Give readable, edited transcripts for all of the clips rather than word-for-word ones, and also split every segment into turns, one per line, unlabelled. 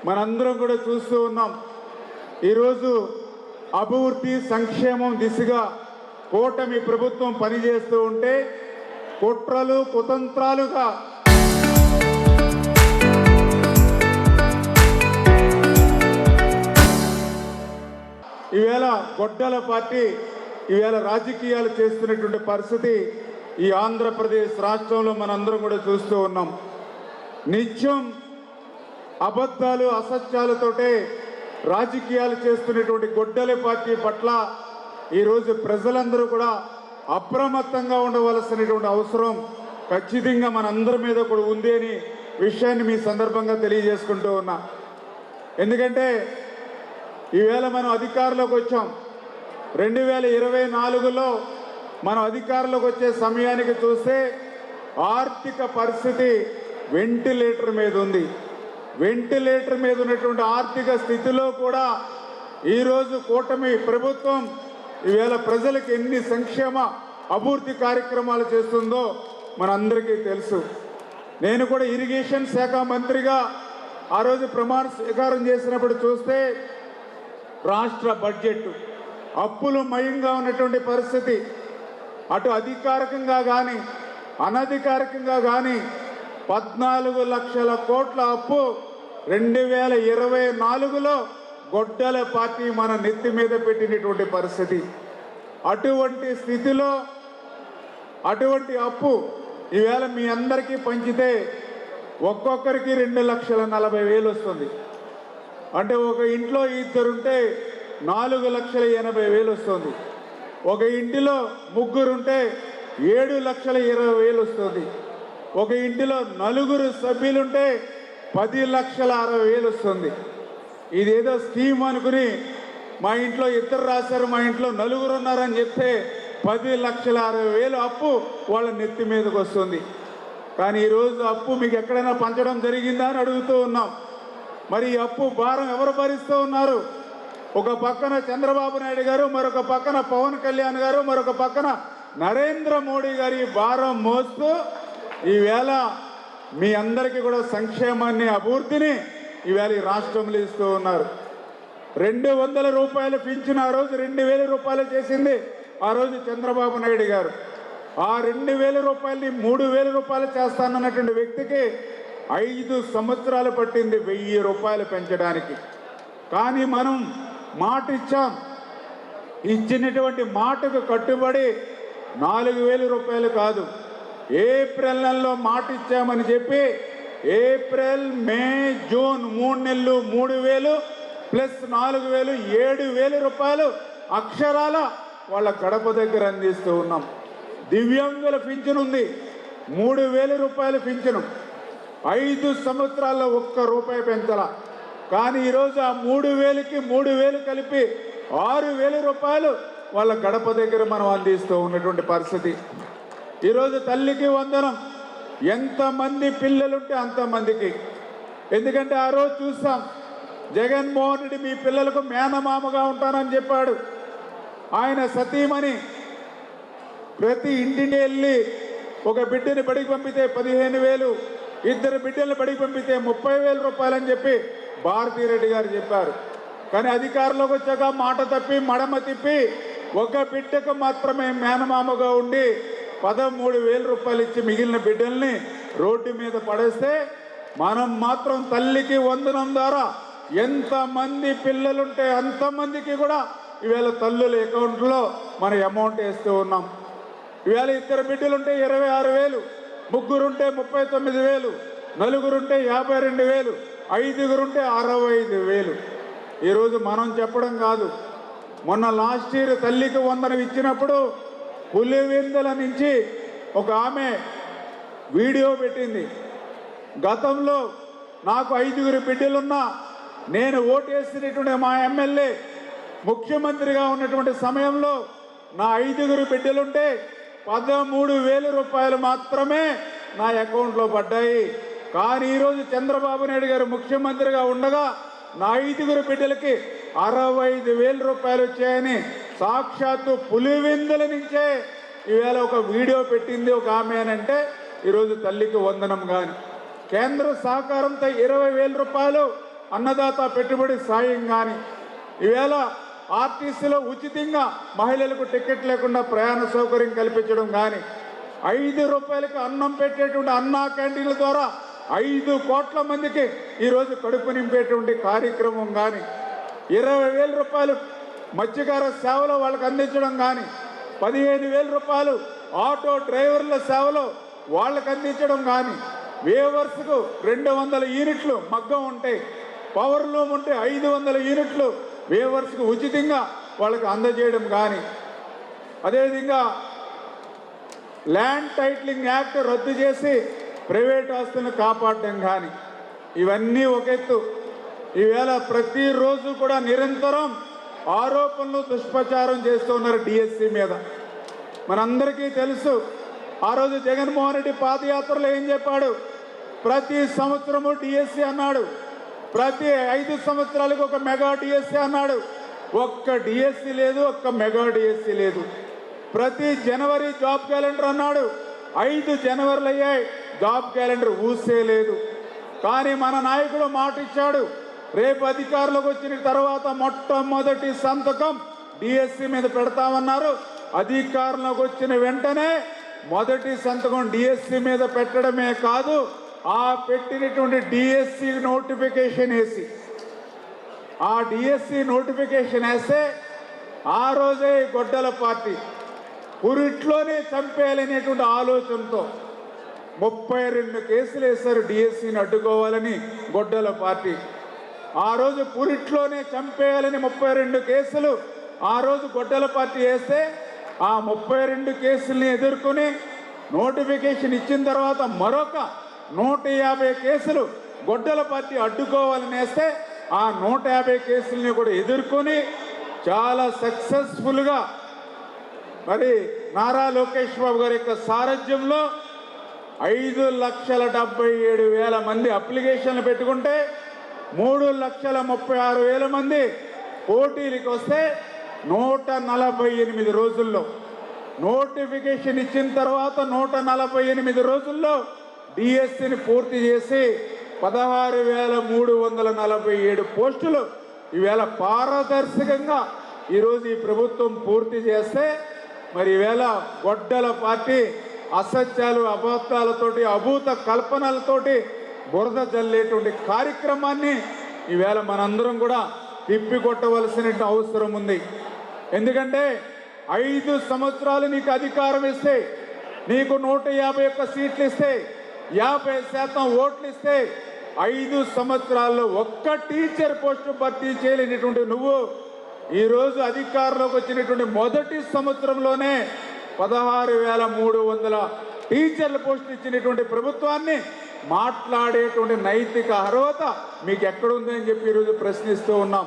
మనందరం కూడా చూస్తూ ఉన్నాం. ఈరోజు అభివృద్ధి సంక్షేమం దిశగా కూటమి ప్రభుత్వం పనిచేస్తూ ఉంటే కుట్రలు కుతంత్రాలుగా ఈవేళ గొడ్డల పార్టీ ఈవేళ రాజకీయాలు చేస్తున్నటువంటి పరిస్థితి ఈ ఆంధ్రప్రదేశ్ రాష్ట్రంలో మనందరం కూడా చూస్తూ ఉన్నాం. నిత్యం అబద్ధాలు అసత్యాలతోటే రాజకీయాలు చేస్తున్నటువంటి గొడ్డలి పార్టీ పట్ల ఈరోజు ప్రజలందరూ కూడా అప్రమత్తంగా ఉండవలసినటువంటి అవసరం ఖచ్చితంగా మనందరి మీద కూడా ఉంది అని విషయాన్ని మీ సందర్భంగా తెలియజేసుకుంటూ ఉన్నా. ఎందుకంటే ఈవేళ మనం అధికారంలోకి వచ్చాం. 2024లో మనం అధికారంలోకి వచ్చే సమయానికి చూస్తే ఆర్థిక పరిస్థితి వెంటిలేటర్ మీద ఉంది. వెంటిలేటర్ మీద ఉన్నటువంటి ఆర్థిక స్థితిలో కూడా ఈరోజు కూటమి ప్రభుత్వం ఈవేళ ప్రజలకు ఎన్ని సంక్షేమ అభివృద్ధి కార్యక్రమాలు చేస్తుందో మనందరికీ తెలుసు. నేను కూడా ఇరిగేషన్ శాఖ మంత్రిగా ఆ రోజు ప్రమాణ స్వీకారం చేసినప్పుడు చూస్తే రాష్ట్ర బడ్జెట్ అప్పులు మయంగా ఉన్నటువంటి పరిస్థితి. అటు అధికారికంగా కానీ అనధికారికంగా కానీ 14 లక్షల కోట్ల అప్పు 2024లో గొడ్డల పార్టీ మన నెత్తి మీద పెట్టినటువంటి పరిస్థితి. అటువంటి స్థితిలో అటువంటి అప్పు ఈవేళ మీ అందరికీ పంచితే ఒక్కొక్కరికి 2,40,000 వస్తుంది. అంటే ఒక ఇంట్లో ఇద్దరుంటే 4,80,000 వస్తుంది. ఒక ఇంటిలో ముగ్గురుంటే 7,20,000 వస్తుంది. ఒక ఇంటిలో 4 సభ్యులుంటే 10,60,000 వస్తుంది. ఇదేదో స్కీమ్ అనుకుని మా ఇంట్లో ఇద్దరు రాశారు, మా ఇంట్లో 4 ఉన్నారని చెప్తే 10,60,000 అప్పు వాళ్ళ నెత్తి మీదకి వస్తుంది. కానీ ఈరోజు అప్పు మీకు ఎక్కడైనా పంచడం జరిగిందా అని అడుగుతూ ఉన్నాం. మరి ఈ అప్పు భారం ఎవరు భరిస్తూ ఉన్నారు? ఒక పక్కన చంద్రబాబు నాయుడు గారు, మరొక పక్కన పవన్ కళ్యాణ్ గారు, మరొక పక్కన నరేంద్ర మోడీ గారి భారం మోస్తూ ఈవేళ మీ అందరికీ కూడా సంక్షేమాన్ని అభివృద్ధిని ఈవేళ ఈ రాష్ట్రంలో ఇస్తూ ఉన్నారు. 200 రూపాయలు పింఛను ఆ రోజు 2,000 రూపాయలు చేసింది ఆ రోజు చంద్రబాబు నాయుడు గారు. ఆ 2,000 రూపాయలని 3,000 రూపాయలు చేస్తానన్నటువంటి వ్యక్తికి 5 సంవత్సరాలు పట్టింది 1,000 రూపాయలు పెంచడానికి. కానీ మనం మాట ఇచ్చాం. ఇచ్చినటువంటి మాటకు కట్టుబడి 4,000 రూపాయలు కాదు, ఏప్రిల్ నెలలో మాట ఇచ్చామని చెప్పి ఏప్రిల్ మే జూన్ 3 నెలలు 3,000 ప్లస్ 4,000 7,000 రూపాయలు అక్షరాల వాళ్ళ గడప దగ్గర అందిస్తూ ఉన్నాం. దివ్యాంగుల పింఛను ఉంది, 3,000 రూపాయలు పింఛను. 5 సంవత్సరాల్లో 1 రూపాయి పెంచాల. కానీ ఈరోజు ఆ 3,000కి 3,000 కలిపి 6,000 రూపాయలు వాళ్ళ గడప దగ్గర మనం అందిస్తూ ఉన్నటువంటి పరిస్థితి. ఈరోజు తల్లికి వందనం, ఎంతమంది పిల్లలుంటే అంతమందికి. ఎందుకంటే ఆ రోజు చూస్తాం, జగన్మోహన్ రెడ్డి మీ పిల్లలకు మేనమామగా ఉంటానని చెప్పాడు. ఆయన సతీమణి ప్రతి ఇంటిని వెళ్ళి ఒక బిడ్డని బడికి పంపితే 15,000, 2 బిడ్డలను బడికి పంపితే 30,000 రూపాయలని చెప్పి భారతీరెడ్డి గారు చెప్పారు. కానీ అధికారంలోకి వచ్చాక మాట తప్పి మడమ తిప్పి ఒక బిడ్డకు మాత్రమే మేనమామగా ఉండి 13,000 రూపాయలు ఇచ్చి మిగిలిన బిడ్డల్ని రోడ్డు మీద పడేస్తే మనం మాత్రం తల్లికి వందనం ద్వారా ఎంతమంది పిల్లలుంటే అంతమందికి కూడా ఈవేళ తల్లుల అకౌంట్లో మన అమౌంట్ వేస్తూ ఉన్నాం. ఈవేళ 2 బిడ్డలుంటే 26,000, ముగ్గురుంటే 39,000, 4 52,000, 5 65,000. ఈరోజు మనం చెప్పడం కాదు, మొన్న లాస్ట్ ఇయర్ తల్లికి వందనం ఇచ్చినప్పుడు పులివెందుల నుంచి ఒక ఆమె వీడియో పెట్టింది. గతంలో నాకు 5 బిడ్డలున్నా నేను ఓటేసినటువంటి మా ఎమ్మెల్యే ముఖ్యమంత్రిగా ఉన్నటువంటి సమయంలో నా 5 బిడ్డలుంటే 13,000 రూపాయలు మాత్రమే నా అకౌంట్లో పడ్డాయి. కానీ ఈరోజు చంద్రబాబు నాయుడు గారు ముఖ్యమంత్రిగా ఉండగా నా 5 బిడ్డలకి 65,000 రూపాయలు వచ్చాయని సాక్షాత్తు పులివెందుల నుంచే ఈవేళ ఒక వీడియో పెట్టింది ఒక ఆమె అని అంటే ఈరోజు తల్లికి వందనం. కానీ కేంద్ర సహకారంతో 20,000 రూపాయలు అన్నదాత పెట్టుబడి సాయం కానీ, ఈవేళ ఆర్టీసీలో ఉచితంగా మహిళలకు టికెట్ లేకుండా ప్రయాణ సౌకర్యం కల్పించడం కానీ, 5 రూపాయలకు అన్నం పెట్టేటువంటి అన్నా క్యాంటీన్ల ద్వారా 5 కోట్ల మందికి ఈరోజు కడుపు నింపేటువంటి కార్యక్రమం కానీ, 20,000 రూపాయలు మత్స్యకార సేవలో వాళ్ళకి అందించడం కానీ, 15,000 రూపాయలు ఆటో డ్రైవర్ల సేవలో వాళ్ళకి అందించడం కానీ, వేవర్స్కు 200 యూనిట్లు మగ్గం ఉంటాయి, పవర్ లూమ్ ఉంటే 500 యూనిట్లు వేవర్స్కు ఉచితంగా వాళ్ళకి అందజేయడం కానీ, అదేవిధంగా ల్యాండ్ టైటిలింగ్ యాక్ట్ రద్దు చేసి ప్రైవేట్ ఆస్తులను కాపాడడం కానీ, ఇవన్నీ ఒక ఎత్తు. ఈవేళ ప్రతిరోజు కూడా నిరంతరం ఆరోపణలు దుష్ప్రచారం చేస్తున్నారు డిఎస్సి మీద. మనందరికీ తెలుసు, ఆ రోజు జగన్మోహన్ రెడ్డి పాదయాత్రలో ఏం చెప్పాడు? ప్రతి సంవత్సరము డిఎస్సి అన్నాడు, ప్రతి 5 సంవత్సరాలకు ఒక మెగా డిఎస్సి అన్నాడు. ఒక్క డిఎస్సి లేదు, ఒక్క మెగా డిఎస్సి లేదు. ప్రతి జనవరి జాబ్ క్యాలెండర్ అన్నాడు, 5 జనవరిలు అయ్యాయి, జాబ్ క్యాలెండర్ ఊసే లేదు. కానీ మన నాయకుడు మాట ఇచ్చాడు, రేపు అధికారులకు వచ్చిన తర్వాత మొట్టమొదటి సంతకం డిఎస్సి మీద పెడతామన్నారు. అధికారంలోకి వచ్చిన వెంటనే మొదటి సంతకం డిఎస్సి మీద పెట్టడమే కాదు, ఆ పెట్టినటువంటి డిఎస్సి నోటిఫికేషన్ వేసి, ఆ డిఎస్సి నోటిఫికేషన్ వేస్తే ఆ రోజే గొడ్డల పార్టీ పురిట్లోనే చంపేయాలనేటువంటి ఆలోచనతో 32 కేసులు వేశారు డిఎస్సిని అడ్డుకోవాలని గొడ్డల పార్టీ. ఆ రోజు పురిట్లోనే చంపేయాలని 32 కేసులు ఆ రోజు గొడ్డల పార్టీ వేస్తే, ఆ 32 కేసుల్ని ఎదుర్కొని నోటిఫికేషన్ ఇచ్చిన తర్వాత మరొక 150 కేసులు గొడ్డల పార్టీ అడ్డుకోవాలని వేస్తే, ఆ 150 కేసుల్ని కూడా ఎదుర్కొని చాలా సక్సెస్ఫుల్గా మరి నారా లోకేష్ బాబు గారి యొక్క సారథ్యంలో 5,77,000 మంది అప్లికేషన్లు పెట్టుకుంటే 3,36,000 మంది పోటీలకు వస్తే 148 రోజుల్లో నోటిఫికేషన్ ఇచ్చిన తర్వాత 148 రోజుల్లో డిఎస్సిని పూర్తి చేసి 16,347 పోస్టులు ఈవేళ పారదర్శకంగా ఈరోజు ఈ ప్రభుత్వం పూర్తి చేస్తే, మరి ఈవేళ గొడ్డల పార్టీ అసత్యాలు అబద్ధాలతోటి అభూత కల్పనలతోటి బురద జల్లేటువంటి కార్యక్రమాన్ని ఈవేళ మనందరం కూడా తిప్పికొట్టవలసిన అవసరం ఉంది. ఎందుకంటే 5 సంవత్సరాలు నీకు అధికారం ఇస్తే, నీకు 151 సీట్లు ఇస్తే, 50% ఓట్లు ఇస్తే, 5 సంవత్సరాల్లో ఒక్క టీచర్ పోస్టు భర్తీ చేయలేనటువంటి నువ్వు ఈరోజు అధికారంలోకి వచ్చినటువంటి మొదటి సంవత్సరంలోనే 16,300 టీచర్ల పోస్టులు ఇచ్చినటువంటి ప్రభుత్వాన్ని మాట్లాడేటువంటి నైతిక అర్హత మీకు ఎక్కడుందని చెప్పి ఈరోజు ప్రశ్నిస్తూ ఉన్నాం.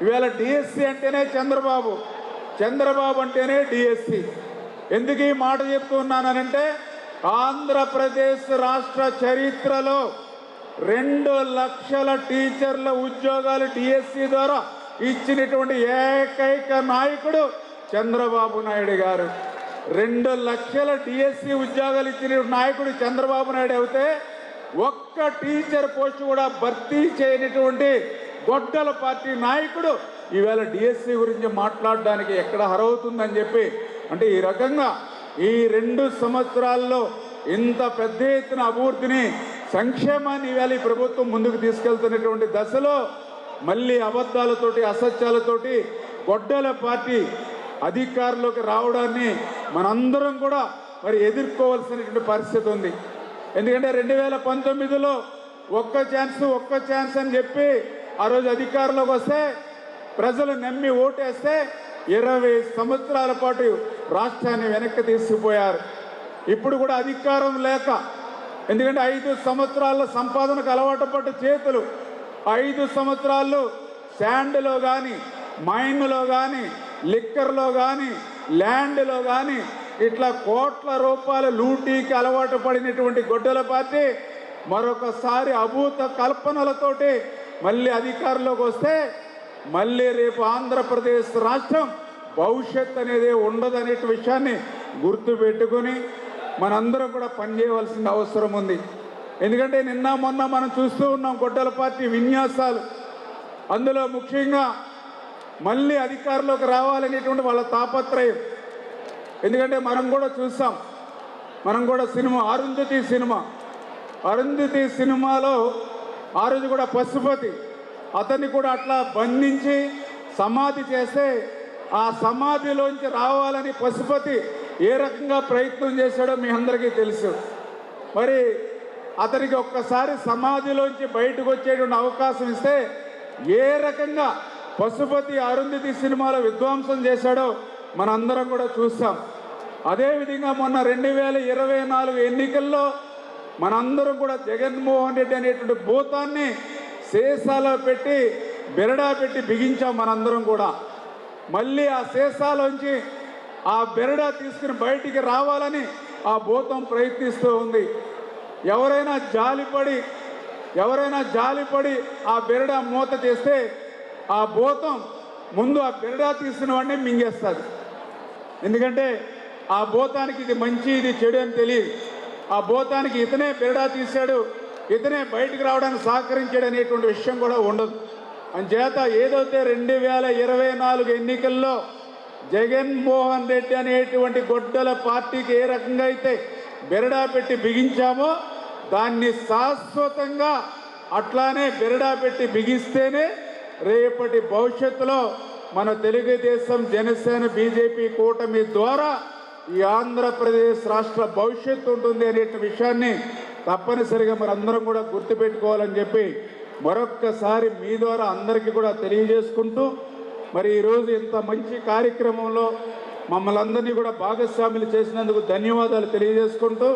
ఈవేళ డిఎస్సి అంటేనే చంద్రబాబు, చంద్రబాబు అంటేనే డిఎస్సి. ఎందుకు ఈ మాట చెప్తూ ఉన్నానంటే, ఆంధ్రప్రదేశ్ రాష్ట్ర చరిత్రలో 2 లక్షల టీచర్ల ఉద్యోగాలు డిఎస్సి ద్వారా ఇచ్చినటువంటి ఏకైక నాయకుడు చంద్రబాబు నాయుడు గారు. 2 లక్షల డిఎస్సి ఉద్యోగాలు ఇచ్చిన నాయకుడు చంద్రబాబు నాయుడు అయితే, ఒక్క టీచర్ పోస్టు కూడా భర్తీ చేయనటువంటి గొడ్డల పార్టీ నాయకుడు ఈవేళ డిఎస్సి గురించి మాట్లాడడానికి ఎక్కడ అర్హవుతుందని చెప్పి, అంటే ఈ రకంగా ఈ 2 సంవత్సరాల్లో ఇంత పెద్ద ఎత్తున అభివృద్ధిని, సంక్షేమాన్ని ఈవేళ ఈ ప్రభుత్వం ముందుకు తీసుకెళ్తున్నటువంటి దశలో మళ్ళీ అబద్ధాలతోటి అసత్యాలతోటి గొడ్డల పార్టీ అధికారంలోకి రావడాన్ని మనందరం కూడా మరి ఎదుర్కోవాల్సినటువంటి పరిస్థితి ఉంది. ఎందుకంటే 2019లో ఒక్క ఛాన్స్ అని చెప్పి ఆ రోజు అధికారంలోకి వస్తే, ప్రజలు నమ్మి ఓటేస్తే 20 సంవత్సరాల పాటు రాష్ట్రాన్ని వెనక్కి తీసుకుపోయారు. ఇప్పుడు కూడా అధికారం లేక, ఎందుకంటే 5 సంవత్సరాల సంపాదనకు అలవాటు పడ్డ చేతులు 5 సంవత్సరాల్లో శాండ్లో కానీ, మైన్లో కానీ, లిక్కర్లో కానీ, ల్యాండ్లో కానీ ఇట్లా కోట్ల రూపాయల లూటీకి అలవాటు పడినటువంటి గొడ్డల పార్టీ మరొకసారి అభూత కల్పనలతోటి మళ్ళీ అధికారంలోకి వస్తే, మళ్ళీ రేపు ఆంధ్రప్రదేశ్ రాష్ట్రం భవిష్యత్ అనేది ఉండదనే విషయాన్ని గుర్తుపెట్టుకుని మనందరం కూడా పనిచేయవలసిన అవసరం ఉంది. ఎందుకంటే నిన్న మొన్న మనం చూస్తూ ఉన్నాం గొడ్డల పార్టీ విన్యాసాలు. అందులో ముఖ్యంగా మళ్ళీ అధికారంలోకి రావాలనేటువంటి వాళ్ళ తాపత్రయం. ఎందుకంటే మనం కూడా చూసాం, మనం కూడా సినిమా అరుంధతి సినిమాలో ఆ రోజు కూడా పశుపతి అతన్ని కూడా అట్లా బంధించి సమాధి చేస్తే ఆ సమాధిలోంచి రావాలని పశుపతి ఏ రకంగా ప్రయత్నం చేశాడో మీ అందరికీ తెలుసు. మరి అతనికి ఒక్కసారి సమాధిలోంచి బయటకు వచ్చేటువంటి అవకాశం ఇస్తే ఏ రకంగా పశుపతి అరుంధతి సినిమాలో విధ్వంసం చేశాడో మనందరం కూడా చూసాం. అదేవిధంగా మొన్న 2024 ఎన్నికల్లో మనందరం కూడా జగన్మోహన్ రెడ్డి అనేటువంటి భూతాన్ని సీసాలో పెట్టి బెరడా పెట్టి బిగించాం మనందరం కూడా. మళ్ళీ ఆ సీసాలోంచి ఆ బెరడా తీసుకుని బయటికి రావాలని ఆ భూతం ప్రయత్నిస్తూ ఉంది. ఎవరైనా జాలిపడి ఆ బెరడా మూత చేస్తే ఆ భూతం ముందు ఆ బెరడా తీసిన వాడిని మింగేస్తుంది. ఎందుకంటే ఆ భూతానికి ఇది మంచి ఇది చెడు అని తెలియదు. ఆ భూతానికి ఇతనే బెరడా తీశాడు, ఇతనే బయటికి రావడానికి సహకరించాడు అనేటువంటి విషయం కూడా ఉండదు. అంచేత ఏదైతే 2024 ఎన్నికల్లో జగన్మోహన్ రెడ్డి అనేటువంటి గొడ్డల పార్టీకి ఏ రకంగా అయితే బెరడా పెట్టి బిగించామో దాన్ని శాశ్వతంగా అట్లానే బెరడా పెట్టి బిగిస్తేనే రేపటి భవిష్యత్తులో మన తెలుగుదేశం, జనసేన, బీజేపీ కూటమి ద్వారా ఈ ఆంధ్రప్రదేశ్ రాష్ట్ర భవిష్యత్తు ఉంటుంది అనే విషయాన్ని తప్పనిసరిగా మరి అందరం కూడా గుర్తుపెట్టుకోవాలని చెప్పి మరొక్కసారి మీ ద్వారా అందరికీ కూడా తెలియజేసుకుంటూ, మరి ఈరోజు ఇంత మంచి కార్యక్రమంలో మమ్మల్ని అందరినీ కూడా భాగస్వాములు చేసినందుకు ధన్యవాదాలు తెలియజేసుకుంటూ